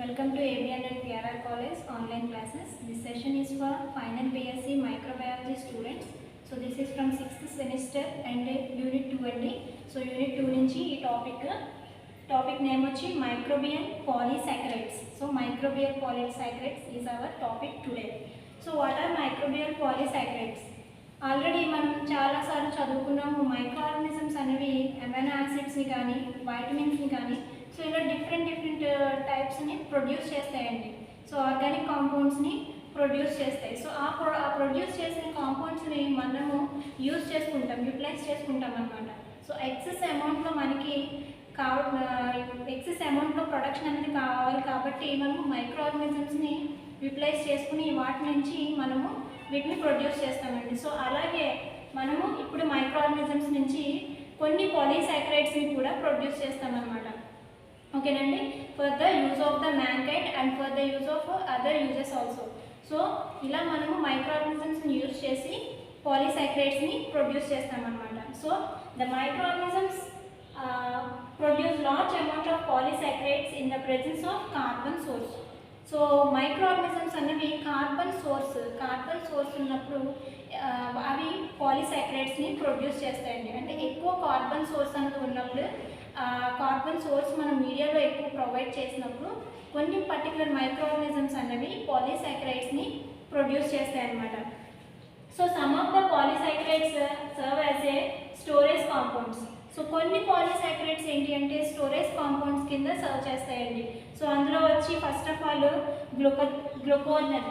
Welcome to ABN and PRR College online classes. This session is for final BSc microbiology students. So this is from 6th semester and unit 2 అండి. So unit 2 నుంచి ఈ topic name వచ్చి microbial polysaccharides. So microbial polysaccharides is our topic today. So what are microbial polysaccharides? Already మనం చాలాసార్లు చదువుకున్నాము. మైక్రోఆర్గానిజమ్స్ అనేవి amino యాసిడ్స్ని కానీ వైటమిన్స్ని కానీ so ఇలా డిఫరెంట్ టైప్స్ని ప్రొడ్యూస్ చేస్తాయండి. సో ఆర్గానిక్ కాంపౌండ్స్ని ప్రొడ్యూస్ చేస్తాయి. సో ఆ ప్రొడ్యూస్ చేసిన కాంపౌండ్స్ని మనము యూటిలైజ్ చేసుకుంటాం అనమాట. సో ఎక్సెస్ అమౌంట్లో ప్రొడక్షన్ అనేది కావాలి కాబట్టి మనము మైక్రో ఆర్గానిజమ్స్ని యూటిలైజ్ చేసుకుని వాటి నుంచి మనము వీటిని ప్రొడ్యూస్ చేస్తామండి. సో అలాగే మనము ఇప్పుడు మైక్రో ఆర్గానిజమ్స్ నుంచి కొన్ని పాలీసాకరైడ్స్ని కూడా ప్రొడ్యూస్ చేస్తామన్నమాట. ఓకేనండి, for the use of the mankind and for the use of other uses also. So ఇలా మనము మైక్రో ఆర్గానిజమ్స్ని యూజ్ చేసి పాలీసాకరైడ్స్ని ప్రొడ్యూస్ చేస్తామన్నమాట. So the micro organisms produce large amount of polysaccharides in the presence of carbon source. So micro organisms అనేవి carbon source ఉన్నప్పుడు అవి పాలీసాకరైడ్స్ని produce చేస్తాయండి. అంటే ఎక్కువ carbon source అనేది ఉన్నప్పుడు కార్బన్ సోర్స్ మనం మీడియాలో ఎక్కువ ప్రొవైడ్ చేసినప్పుడు కొన్ని పర్టికులర్ మైక్రో ఆర్గానిజమ్స్ అనేవి పాలీసాకరైడ్స్ని ప్రొడ్యూస్ చేస్తాయన్నమాట. So some of the polysaccharides serve as a storage compounds. So కొన్ని పాలీసాకరైడ్స్ ఏంటి అంటే స్టోరేజ్ కాంపౌండ్స్ కింద సర్వ్ చేస్తాయండి. సో అందులో వచ్చి first of all glycogen.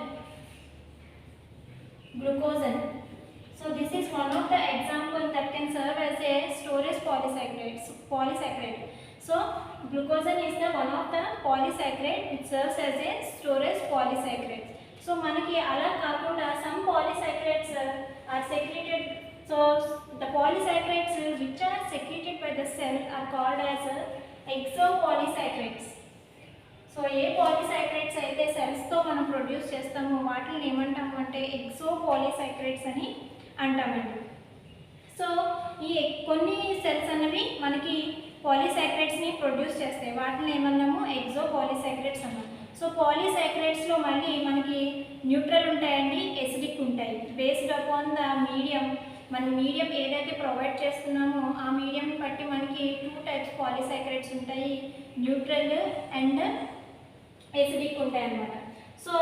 So this is one of the example that can serve as a storage polysaccharide. So glucosan is the one of the polysaccharide which serves as a storage polysaccharide. So manaki ala kaakunda some polysaccharides are secreted. So the polysaccharides which are secreted by the cell are called as exopolysaccharides. So A polysaccharides అయితే సెల్స్తో మనం produce చేస్తామో వాటిని ఏమంటాము అంటే ఎక్సోపాలీసాకరైడ్స్ అని అంటామండి. So ఈ కొన్ని సెల్స్ అనేవి మనకి పాలీసాకరైడ్స్ని ప్రొడ్యూస్ చేస్తాయి, వాటిని ఏమన్నాము ఎక్సోపాలీసాకరైడ్స్ అన్నాము. సో పాలీసాకరైడ్స్లో మళ్ళీ మనకి న్యూట్రల్ ఉంటాయండి, ఎసిడిక్ ఉంటాయి. బేస్డ్ అపాన్ ద మీడియం, మనం మీడియం ఏదైతే ప్రొవైడ్ చేస్తున్నామో ఆ మీడియంని బట్టి మనకి 2 టైప్స్ పాలీసాకరైడ్స్ ఉంటాయి, న్యూట్రల్ అండ్ ఎసిడిక్ ఉంటాయి అన్నమాట. సో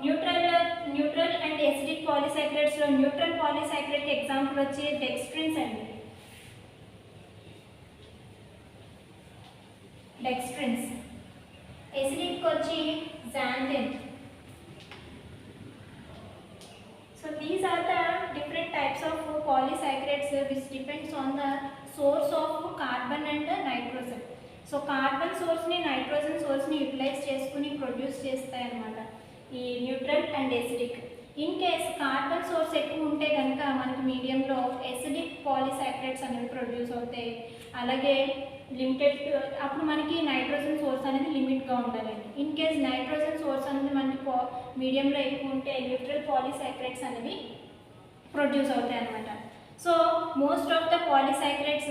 న్యూట్రల్ అండ్ ఎసిడిక్ పాలీసాకరైడ్స్లో న్యూట్రల్ పాలీసాకరైడ్ ఎగ్జాంపుల్ వచ్చి డెక్స్ట్రిన్స్ అండి. ఎసిడిక్ వచ్చి xanthine. So these are the different types of polysaccharides which depends on the source of carbon and nitrogen. So carbon సోర్స్ని nitrogen సోర్స్ని utilise చేసుకుని produce చేస్తాయి అన్నమాట ఈ neutral and acidic. In case carbon source ఎక్కువ ఉంటే కనుక మనకి మీడియంలో ఎసిడిక్ పాలీసాకరైడ్స్ అనేవి ప్రొడ్యూస్ అవుతాయి. అలాగే లిమిటెడ్ అప్పుడు మనకి నైట్రోజన్ సోర్స్ అనేది లిమిట్గా ఉండాలండి. ఇన్ కేస్ నైట్రోజన్ సోర్స్ అనేది మనకి మీడియంలో ఎక్కువ ఉంటే న్యూట్రల్ పాలీసాకరైడ్స్ అనేవి ప్రొడ్యూస్ అవుతాయి అన్నమాట. So most of the polysaccharides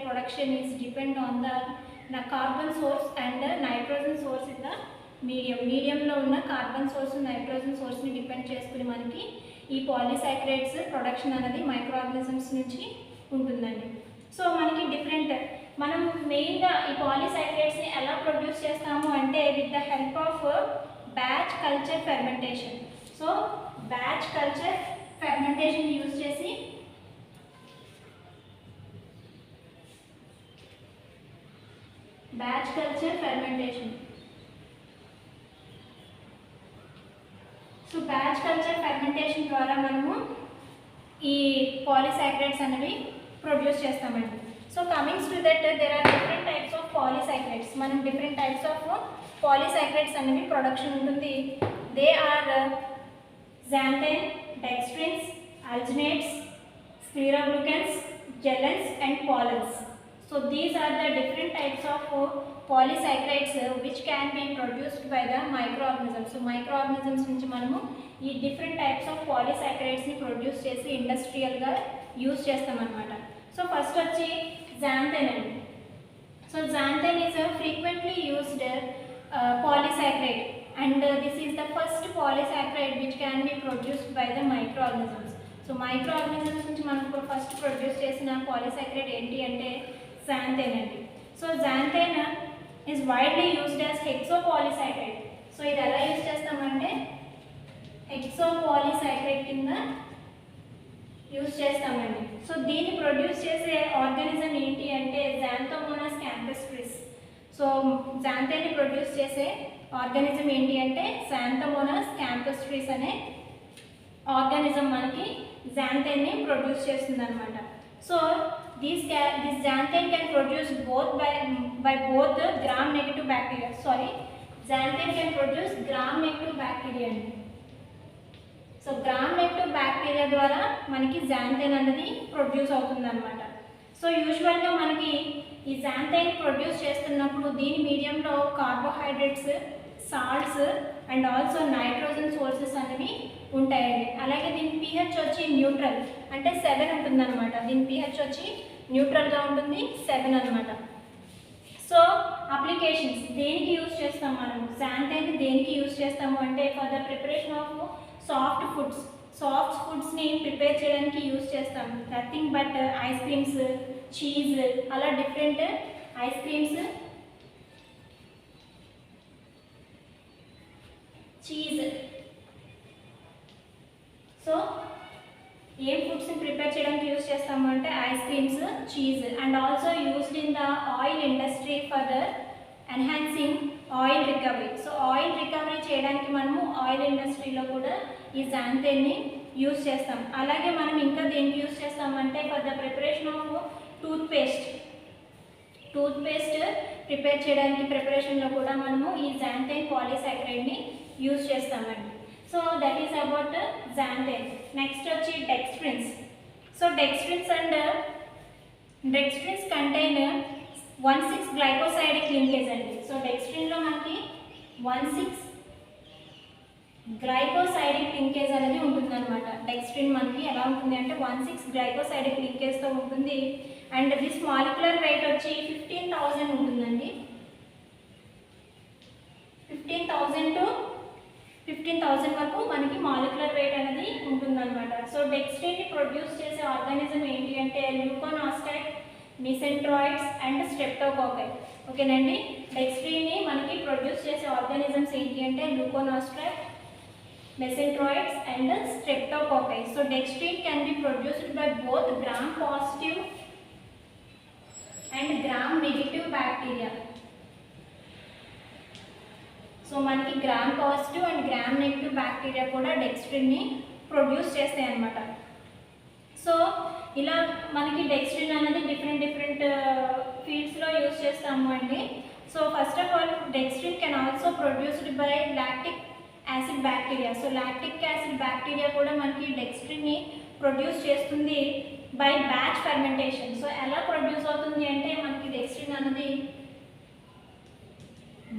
production is depend on the carbon source and the nitrogen source in the mediumలో ఉన్న కార్బన్ సోర్స్ నైట్రోజన్ సోర్స్ని డిపెండ్ చేసుకుని మనకి ఈ పాలీసాకరైడ్స్ ప్రొడక్షన్ అనేది మైక్రో ఆర్గానిజమ్స్ నుంచి ఉంటుందండి. సో మనకి మనం మెయిన్గా ఈ పాలీసాకరైడ్స్ని ఎలా ప్రొడ్యూస్ చేస్తాము అంటే with the help of batch culture fermentation. So batch culture fermentation use చేసి సో బ్యాచ్ కల్చర్ ఫెర్మెంటేషన్ ద్వారా మనము ఈ పాలీసాకరైడ్స్ అనేవి ప్రొడ్యూస్ చేస్తామండి. So comings to that there are different types of polysaccharides. మనం డిఫరెంట్ టైప్స్ ఆఫ్ పాలీసాకరైడ్స్ అనేవి production ఉంటుంది. They are xanthine, dextrins, alginates, scleroglucans, gellins and pollens. So these are the different types of polysaccharides which can be produced by the microorganisms. So microorganisms నుంచి మనము ఈ different types of polysaccharides ని produce చేసి ఇండస్ట్రియల్గా use చేస్తామన్నమాట. So first వచ్చి xanthine అండి. So xanthine is a frequently used polysaccharide, and this is the first polysaccharide which can be produced by the microorganisms. So microorganisms నుంచి మనకు first produce చేసిన polysaccharide ఏంటి అంటే xanthine అండి. So xanthine is widely used as hexapolysaccharide. So ఇది ఎలా use చేస్తామంటే hexapolysaccharide కింద యూజ్ చేస్తామండి. సో దీన్ని ప్రొడ్యూస్ చేసే ఆర్గానిజం ఏంటి అంటే Xanthomonas campestris. So xanthine produce చేసే ఆర్గానిజం ఏంటి అంటే Xanthomonas campestris అనే ఆర్గానిజం మనకి xanthine ప్రొడ్యూస్ చేస్తుంది అనమాట. So this xanthine can produce by both the gram negative bacteria. Xanthine can produce gram negative bacteria అండి. సో గ్రామ్ నెగటివ్ బ్యాక్టీరియా ద్వారా మనకి xanthine అనేది ప్రొడ్యూస్ అవుతుంది అనమాట. సో యూజువల్గా మనకి ఈ xanthine ప్రొడ్యూస్ చేస్తున్నప్పుడు దీని మీడియంలో carbohydrates, salts and also nitrogen sources అనేవి ఉంటాయండి. అలాగే దీని pH వచ్చి న్యూట్రల్ అంటే 7 ఉంటుంది అనమాట. దీని pH వచ్చి న్యూట్రల్గా ఉంటుంది, 7 అనమాట. సో అప్లికేషన్స్ దేనికి యూజ్ చేస్తాం మనం xanthine దేనికి యూజ్ చేస్తాము అంటే for the preparation of soft ఫుడ్స్ని ప్రిపేర్ చేయడానికి యూజ్ చేస్తాం. Nothing but ice creams, cheese, అలా different ice creams, cheese. So ఏం ఫుడ్స్ని ప్రిపేర్ చేయడానికి యూజ్ చేస్తాము అంటే ice creams, cheese, and also used in the oil industry for the enhancing oil recovery. So oil recovery చేయడానికి మనము oil ఇండస్ట్రీలో కూడా ఈ xanthine యూజ్ చేస్తాం. అలాగే మనం ఇంకా దేనికి యూజ్ చేస్తామంటే for the preparation of toothpaste prepare చేయడానికి ప్రిపరేషన్లో కూడా మనము ఈ xanthine polysaccharide యూజ్ చేస్తామండి. So that is about xanthine. Next వచ్చి dextrins. So dextrins contain 1,6 glycosidic linkage అండి. సో డెక్స్ట్రిన్లో మనకి 1,6 గ్లైకోసైడిక్ లింకేజ్ అనేది ఉంటుంది అనమాట. డెక్స్ట్రిన్ మనకి ఎలా ఉంటుంది అంటే 1,6 గ్లైకోసైడిక్ లింకేజ్తో ఉంటుంది. అండ్ దిస్ మాలిక్యులర్ వెయిట్ వచ్చి 15,000 ఉంటుందండి. 15,000 వరకు మనకి మాలిక్యులర్ వెయిట్ అనేది ఉంటుందన్నమాట. సో డెక్స్ట్రిన్ని ప్రొడ్యూస్ చేసే ఆర్గానిజం ఏంటి అంటే ల్యూకోనాస్టైడ్, మీసెంట్రాయిడ్స్ అండ్ స్ట్రెప్టోకాకై. ఓకేనండి, డెక్స్ట్రిన్ని మనకి ప్రొడ్యూస్ చేసే ఆర్గానిజమ్స్ ఏంటి అంటే ల్యూకోనాస్టైడ్, mesenteroids and streptococci. So dextrin can be produced by both gram positive and gram negative bacteria. So మనకి gram positive and gram negative bacteria కూడా డెక్స్ట్రిన్ని ప్రొడ్యూస్ చేస్తాయి అన్నమాట. సో ఇలా మనకి డెక్స్ట్రిన్ అనేది డిఫరెంట్ ఫీల్డ్స్లో యూజ్ చేస్తాము అండి. So first of all dextrin can also produced by lactic acid bacteria. So lactic acid bacteria కూడా మనకి డెక్స్ట్రిన్ని ప్రొడ్యూస్ చేస్తుంది బై బ్యాచ్ ఫెర్మెంటేషన్. సో ఎలా ప్రొడ్యూస్ అవుతుంది అంటే మనకి డెక్స్ట్రిన్ అనేది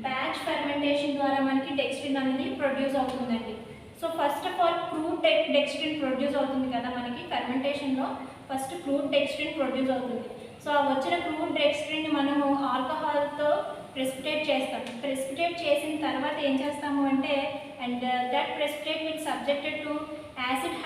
బ్యాచ్ ఫెర్మెంటేషన్ ద్వారా మనకి డెక్స్ట్రిన్ అనేది ప్రొడ్యూస్ అవుతుందండి. So first of all crude dextrin produce అవుతుంది కదా మనకి ఫెర్మెంటేషన్లో. ఫస్ట్ క్రూడ్ డెక్స్ట్రిన్ ప్రొడ్యూస్ అవుతుంది. సో ఆ వచ్చిన క్రూడ్ డెక్స్ట్రిన్ని మనము ఆల్కహాల్తో ప్రెసిపిటేట్ చేస్తాం. ప్రెసిపిటేట్ చేసిన తర్వాత ఏం చేస్తాము అంటే and that precipitate will subjected to acid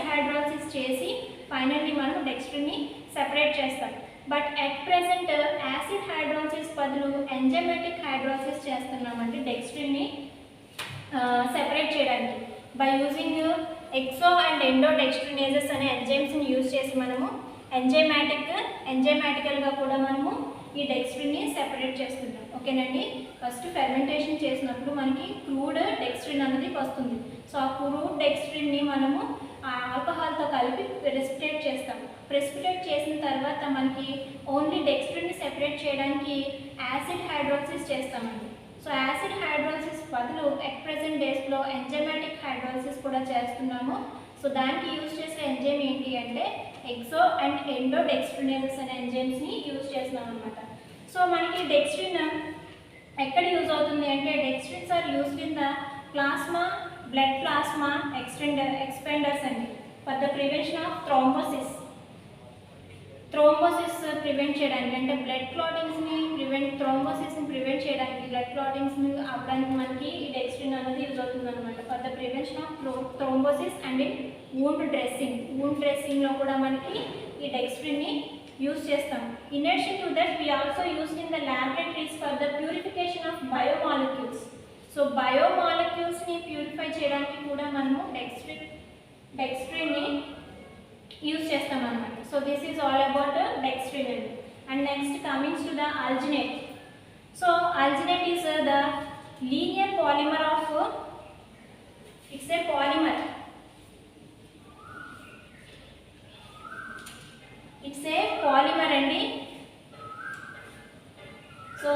hydrolysis చేసి ఫైనల్లీ మనం డెక్స్ట్రిన్ని సెపరేట్ చేస్తాం. But at present acid hydrolysis బదులు ఎంజైమాటిక్ హైడ్రాలసిస్ చేస్తున్నామండి డెక్స్ట్రిన్ని సెపరేట్ చేయడానికి బై యూజింగ్ ఎక్సో అండ్ ఎండోడెక్స్ట్రినేజెస్ అనే ఎంజైమ్స్ని యూజ్ చేసి మనము ఎంజైమాటికల్గా కూడా మనము ఈ డెక్స్ట్రిన్ని సెపరేట్ చేస్తున్నాం. ఓకేనండి, ఫస్ట్ ఫెర్మెంటేషన్ చేసినప్పుడు మనకి క్రూడ్ డెక్స్ట్రిన్ అనేది వస్తుంది. సో ఆ క్రూడ్ డెక్స్ట్రిన్ని మనము ఆల్కహాల్తో కలిపి ప్రెసిపిటేట్ చేస్తాం. ప్రెసిపిటేట్ చేసిన తర్వాత మనకి ఓన్లీ డెక్స్ట్రిన్ని సెపరేట్ చేయడానికి యాసిడ్ హైడ్రాలసిస్ చేస్తామండి. సో యాసిడ్ హైడ్రాలసిస్ బదులు ఎట్ ప్రెసెంట్ డేస్లో ఎంజైమాటిక్ హైడ్రాలసిస్ కూడా చేస్తున్నాము. సో దానికి యూజ్ చేసే ఎంజైమ్ ఏంటి అంటే ఎక్సో అండ్ ఎండోడెక్స్ట్రినేజెస్ అనే ఎంజైమ్స్ని యూజ్ చేస్తున్నాం అనమాట. సో మనకి డెక్స్ట్రిన్ ఎక్కడ యూజ్ అవుతుంది అంటే dextrins are used in the plasma, blood plasma expanders అండి for the prevention of thrombosis prevent చేయడానికి అంటే బ్లడ్ క్లాటింగ్స్ని ప్రివెంట్ బ్లడ్ క్లాటింగ్స్ అవ్వడానికి మనకి ఈ డెక్స్ట్రిన్ అనేది యూజ్ అవుతుంది అనమాట. For the prevention of thrombosis and in wound డ్రెస్సింగ్లో కూడా మనకి ఈ డెక్స్ట్రిన్ని యూజ్ చేస్తాం. In addition to that we also used in the laboratories for the purification of biomolecules. So బయోమాలిక్యూల్స్ని ప్యూరిఫై చేయడానికి కూడా మనము డెక్స్ట్రిన్ని యూజ్ చేస్తాం అన్నమాట. So this is all about dextrin అండి. And next comings to the alginate. So alginate is the linear polymer of, it's a polymer, it's a polymer అండి. So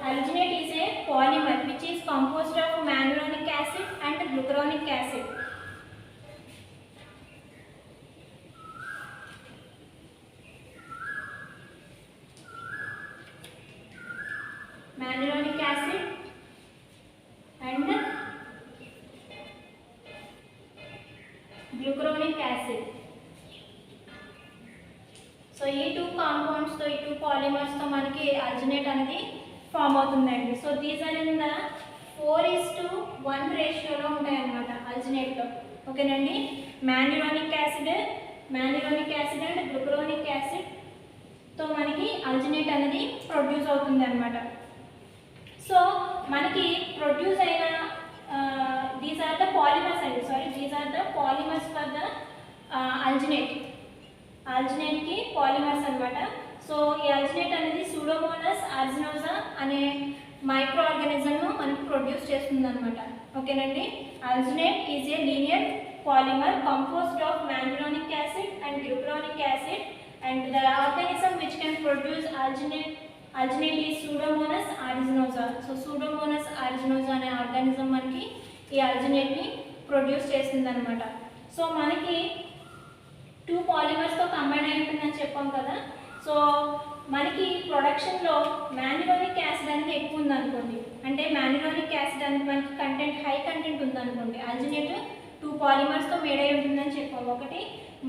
alginate is a polymer which is composed of mannuronic acid and glucuronic acid. Mannuronic acid and glucuronic acid. So ఈ two కాంపౌండ్స్తో, ఈ two పాలిమర్స్తో మనకి alginate అనేది form అవుతుందండి. So these are in the 4:1 రేషియోలో ఉంటాయన్నమాట అల్జినేట్లో. ఓకేనండి. మ్యాన్యురానిక్ యాసిడ్ అండ్ గ్లూకరోనిక్ యాసిడ్తో మనకి అల్జినేట్ అనేది ప్రొడ్యూస్ అవుతుంది అనమాట. సో మనకి ప్రొడ్యూస్ అయిన దీస్ ఆర్ ద పాలిమర్స్ అండి, these are the polymers for the అల్జినేట్కి పాలిమర్స్ అనమాట. సో ఈ అల్జినేట్ అనేది సూడోమోనాస్ అర్జినోజా అనే మైక్రో ఆర్గానిజంను మనకు ప్రొడ్యూస్ చేస్తుంది అనమాట. ఓకేనండి. Alginate is a linear polymer composed of mannuronic acid and glucuronic acid and the organism which can produce alginate is Pseudomonas aeruginosa. So Pseudomonas aeruginosa అనే ఆర్గానిజం మనకి ఈ అల్జినేట్ని ప్రొడ్యూస్ చేస్తుంది అనమాట. సో మనకి 2 పాలిమర్స్తో కంబైన్ అయి ఉంటుందని చెప్పాం కదా. సో మనకి ప్రొడక్షన్లో మ్యాన్యురానిక్ యాసిడ్ అనేది ఎక్కువ ఉందనుకోండి, అంటే మ్యాన్యురానిక్ యాసిడ్ అనేది మనకి హై కంటెంట్ ఉందనుకోండి, అల్జినేట్ 2 పాలిమర్స్తో మేడ్ అయి ఉంటుందని చెప్పాం. ఒకటి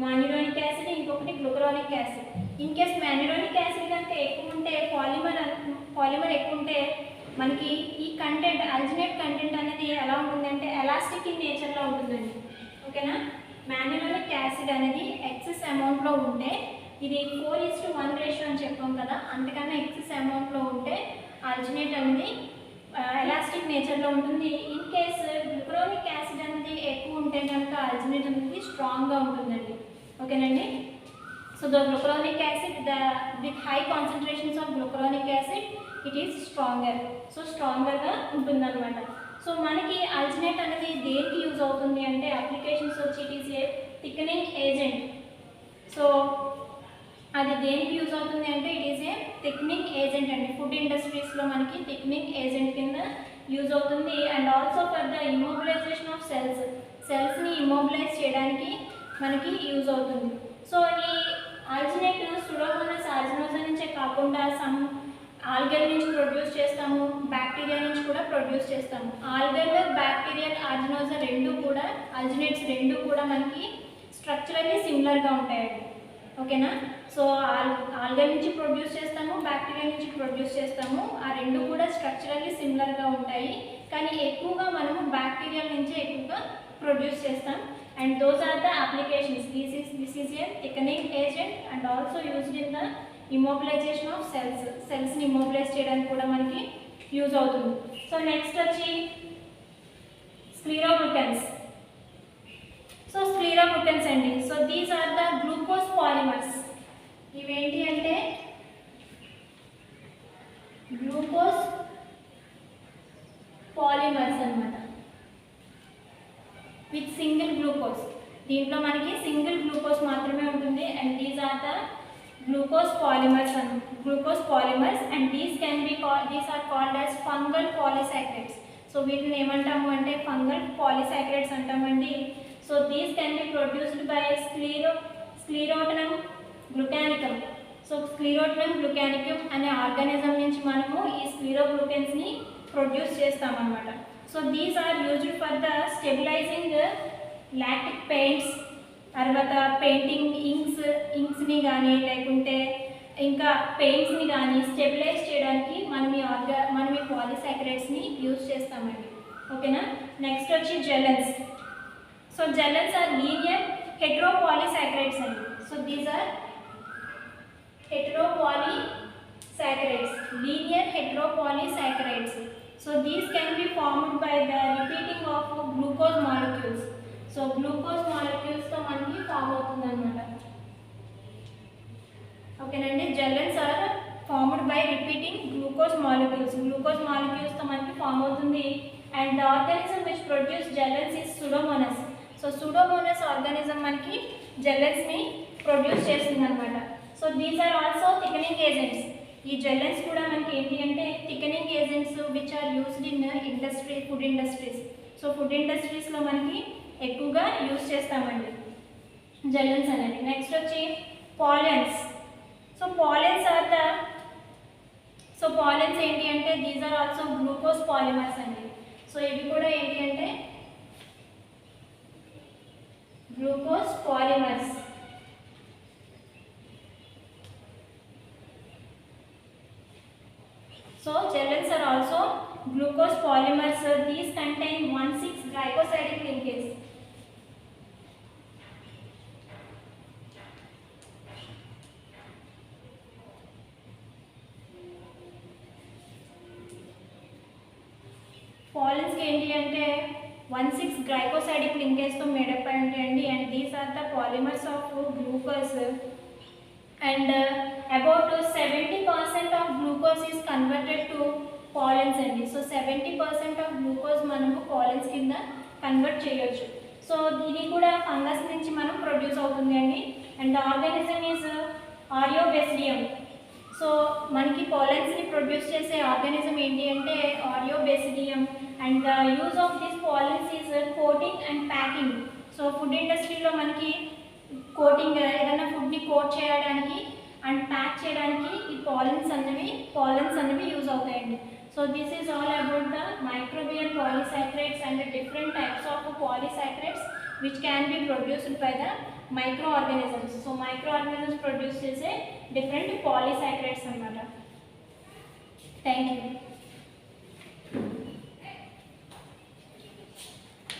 మ్యాన్యురానిక్ యాసిడ్, ఇంకొకటి గ్లూకరానిక్ యాసిడ్. ఇన్ కేస్ మ్యాన్యురానిక్ యాసిడ్ కనుక ఎక్కువ ఉంటే, పాలిమర్ ఎక్కువ ఉంటే మనకి ఈ కంటెంట్, అల్జినేట్ కంటెంట్ అనేది ఎలా ఉంటుంది అంటే ఎలాస్టిక్ ఇన్ నేచర్లో ఉంటుందండి. ఓకేనా. మ్యాన్యురానిక్ యాసిడ్ అనేది ఎక్సెస్ అమౌంట్లో ఉంటే, ఇది 4:1 రేషియో అని చెప్పాం కదా, అంతకన్నా ఎక్సెస్ అమౌంట్లో ఉంటే అల్జినేట్ అనేది ఎలాస్టిక్ నేచర్లో ఉంటుంది. ఇన్ కేస్ గ్లూకరానిక్ యాసిడ్ అనేది ఎక్కువ ఉంటే కనుక అల్జినేట్ అనేది స్ట్రాంగ్గా ఉంటుందండి. ఓకేనండి. So the glucuronic acid with high concentrations of glucuronic acid it is stronger. So స్ట్రాంగర్గా ఉంటుందన్నమాట. సో మనకి అల్జినేట్ అనేది దేనికి యూజ్ అవుతుంది అంటే అప్లికేషన్స్ వచ్చి it is a thickening agent. So అది దేనికి యూజ్ అవుతుంది అంటే it is a thickening agent అండి. ఫుడ్ ఇండస్ట్రీస్లో మనకి థిక్నింగ్ ఏజెంట్ కింద యూజ్ అవుతుంది. And also for the immobilization of సెల్స్ని ఇమ్మొబిలైజ్ చేయడానికి మనకి యూజ్ అవుతుంది. సో ఈ అల్జినేట్ సూడోమోనాస్ అర్జినోజా నుంచే కాకుండా సమ్ ఆల్గల్ నుంచి ప్రొడ్యూస్ చేస్తాము, బ్యాక్టీరియా నుంచి కూడా ప్రొడ్యూస్ చేస్తాము. ఆల్గల్, బ్యాక్టీరియల్, అర్జినోజా అల్జినేట్స్ రెండు కూడా మనకి స్ట్రక్చరల్లీ సిమిలర్గా ఉంటాయండి. ఓకేనా. సో ఆల్గల్ నుంచి ప్రొడ్యూస్ చేస్తాము, బ్యాక్టీరియా నుంచి ప్రొడ్యూస్ చేస్తాము. ఆ రెండు కూడా స్ట్రక్చరల్లీ సిమిలర్గా ఉంటాయి, కానీ ఎక్కువగా మనము బ్యాక్టీరియా నుంచే ఎక్కువగా ప్రొడ్యూస్ చేస్తాం. And those are the applications. This is a thickening agent and also used in the immobilization of సెల్స్ని ఇమ్మొబిలైజ్ చేయడానికి కూడా మనకి యూజ్ అవుతుంది. సో నెక్స్ట్ వచ్చి స్క్లీరోగ్లూకెన్స్. సో స్క్లీరోగ్లూకెన్స్ అండి. So these are the glucose polymers. ఇవేంటి అంటే గ్లూకోజ్ పాలిమర్స్ అన్నమాట, విత్ సింగిల్ గ్లూకోజ్. దీంట్లో మనకి సింగిల్ గ్లూకోజ్ మాత్రమే ఉంటుంది. And these are the glucose polymers and these are called as fungal polysaccharides. So వీటిని ఏమంటాము అంటే fungal polysaccharides అంటామండి. So these can be produced by Sclerotium glucanicum. So Sclerotium glucanicum అనే organism నుంచి మనము ఈ స్క్లీరోగ్లూకెన్స్ని ప్రొడ్యూస్ చేస్తామన్నమాట. So these are used for the stabilizing lactic paints, తర్వాత పెయింటింగ్ ఇంక్స్ని కానీ లేకుంటే ఇంకా పెయింట్స్ని కానీ స్టెబిలైజ్ చేయడానికి మనం ఈ మనం ఈ పాలిసాకరైడ్స్ని యూజ్ చేస్తామండి. ఓకేనా. నెక్స్ట్ వచ్చి gellans. So gellans are linear heteropolysaccharides అండి. So these are heteropolysaccharides, linear heteropolysaccharides. So these can be formed by the repeating of glucose molecules. So glucose molecules తో మనకి ఫామ్ అవుతుంది అన్నమాట. ఓకేనండి. Gellans are formed by repeating glucose molecules. Glucose molecules తో మనకి form అవుతుంది. And the organism which produce gellans is Pseudomonas. So Pseudomonas organism మనకి gellans ని ప్రొడ్యూస్ చేస్తుంది అనమాట. So these are also thickening agents. ఈ జెలన్స్ కూడా మనకి ఏంటి అంటే thickening agents which are used in industry, food industries. So food ఇండస్ట్రీస్లో మనకి ఎక్కువగా యూస్ చేస్తామండి జెలన్స్ అనేది. నెక్స్ట్ వచ్చి pullulans. So pullulans are the pullulans ఏంటి అంటే these are also glucose polymers అండి. సో ఇవి కూడా ఏంటి అంటే glucose polymers. So gelatin are also glucose polymers. These contain 1,6-glycosidic linkage. Pollens ఏంటి అంటే 1,6-glycosidic linkage తో మేడప్ అయి ఉంటాయండి. And these are the polymers of glucose. And about 70% of glucose is converted to pollens అండి. So 70% of glucose మనము పాలెన్స్ కింద convert చేయొచ్చు. So ఇది కూడా ఫంగస్ నుంచి మనం ప్రొడ్యూస్ అవుతుంది అండి. And organism is Aureobasidium. So మనకి పాలెన్స్ని ప్రొడ్యూస్ చేసే ఆర్గానిజం ఏంటి అంటే Aureobasidium. And the use of this pullulans is coating and packing. So food ఇండస్ట్రీలో మనకి కోటింగ్, ఏదైనా ఫుడ్ని కోట్ చేయడానికి అండ్ ప్యాక్ చేయడానికి ఈ పాలెన్స్ అనేవి యూజ్ అవుతాయండి. So this is all about the microbial polysaccharides and different types of polysaccharides which can be produced by the micro organisms. So micro organisms produce చేసే డిఫరెంట్ పాలిసాకరైడ్స్ అన్నమాట. Thank you.